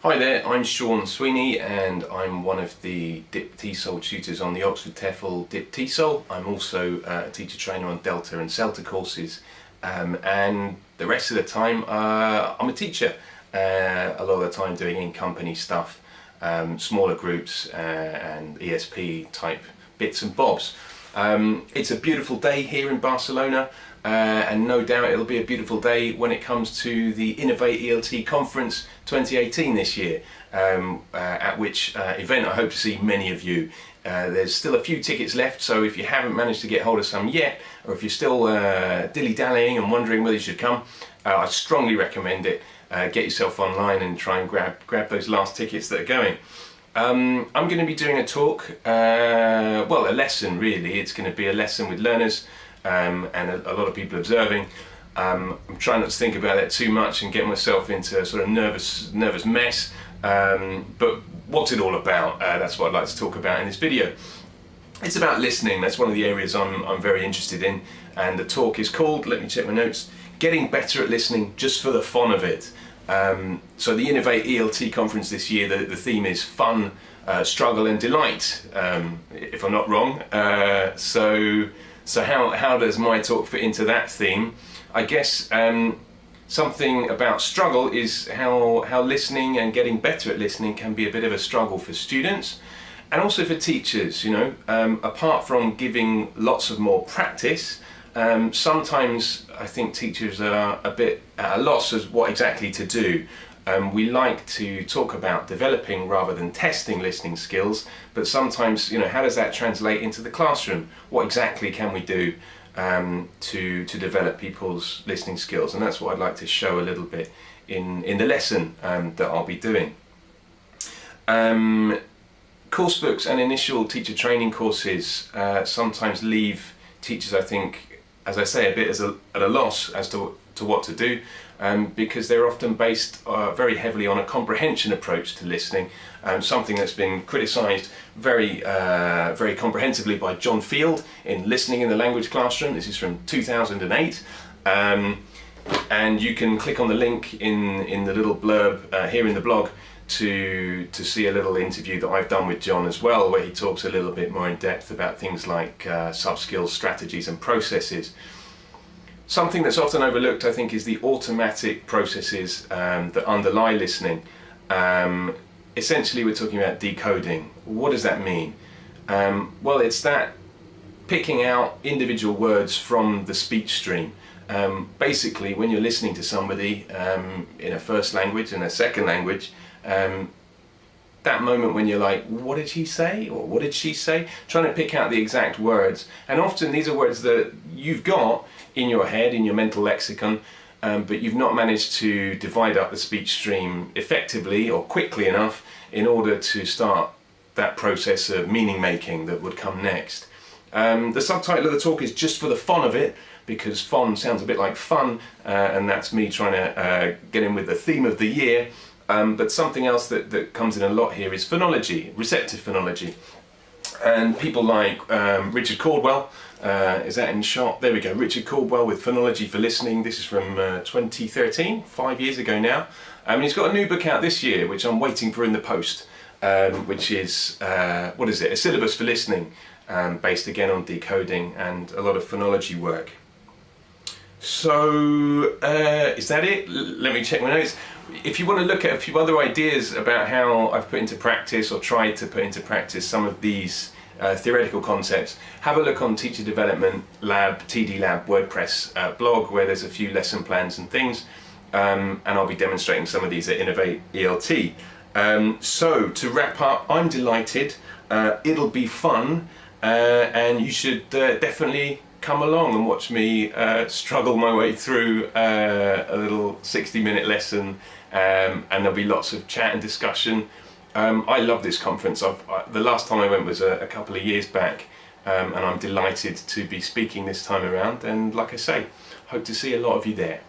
Hi there, I'm Sean Sweeney and I'm one of the DIP TESOL tutors on the Oxford TEFL DIP TESOL. I'm also a teacher trainer on Delta and CELTA courses, and the rest of the time I'm a teacher, a lot of the time doing in-company stuff, smaller groups and ESP type bits and bobs. It's a beautiful day here in Barcelona, and no doubt it'll be a beautiful day when it comes to the Innovate ELT Conference 2018 this year, at which event I hope to see many of you. There's still a few tickets left, so if you haven't managed to get hold of some yet, or if you're still dilly-dallying and wondering whether you should come, I strongly recommend it. Get yourself online and try and grab those last tickets that are going. I'm going to be doing a talk, well, a lesson really. It's going to be a lesson with learners and a lot of people observing. I'm trying not to think about it too much and get myself into a sort of nervous mess, but what's it all about? That's what I'd like to talk about in this video. It's about listening. That's one of the areas I'm very interested in, and the talk is called, let me check my notes, Getting Better at Listening Just for the Fun of It. So the Innovate ELT conference this year, the theme is fun, struggle and delight, if I'm not wrong. So how does my talk fit into that theme? I guess something about struggle is how listening and getting better at listening can be a bit of a struggle for students and also for teachers, you know. Apart from giving lots of more practice, sometimes I think teachers are a bit at a loss as what exactly to do. We like to talk about developing rather than testing listening skills, but sometimes, you know, how does that translate into the classroom? What exactly can we do to develop people's listening skills? And that's what I'd like to show a little bit in the lesson that I'll be doing. Course books and initial teacher training courses sometimes leave teachers, I think, as I say, a bit at a loss as to what to do, because they're often based very heavily on a comprehension approach to listening, something that's been criticised very comprehensively by John Field in Listening in the Language Classroom. This is from 2008, and you can click on the link in the little blurb here in the blog to see a little interview that I've done with John as well, where he talks a little bit more in depth about things like sub-skills, strategies and processes. Something that's often overlooked, I think, is the automatic processes that underlie listening. Essentially, we're talking about decoding. What does that mean? Well, it's that picking out individual words from the speech stream. Basically, when you're listening to somebody in a first language and a second language, that moment when you're like, what did he say? Or what did she say? Trying to pick out the exact words. And often these are words that you've got in your head, in your mental lexicon, but you've not managed to divide up the speech stream effectively or quickly enough in order to start that process of meaning making that would come next. The subtitle of the talk is Just for the Fun of It, because fun sounds a bit like fun, and that's me trying to get in with the theme of the year. But something else that comes in a lot here is phonology, receptive phonology. And people like Richard Caldwell, is that in shot? There we go, Richard Caldwell with Phonology for Listening. This is from 2013, 5 years ago now. And he's got a new book out this year, which I'm waiting for in the post, which is, what is it, a syllabus for listening, based again on decoding and a lot of phonology work. So, is that it? Let me check my notes. If you want to look at a few other ideas about how I've put into practice or tried to put into practice some of these theoretical concepts, have a look on Teacher Development Lab, TD Lab WordPress blog, where there's a few lesson plans and things, and I'll be demonstrating some of these at Innovate ELT. So, to wrap up, I'm delighted, it'll be fun, and you should definitely come along and watch me struggle my way through a little 60-minute lesson, and there'll be lots of chat and discussion. I love this conference. The last time I went was a couple of years back, and I'm delighted to be speaking this time around, and like I say, hope to see a lot of you there.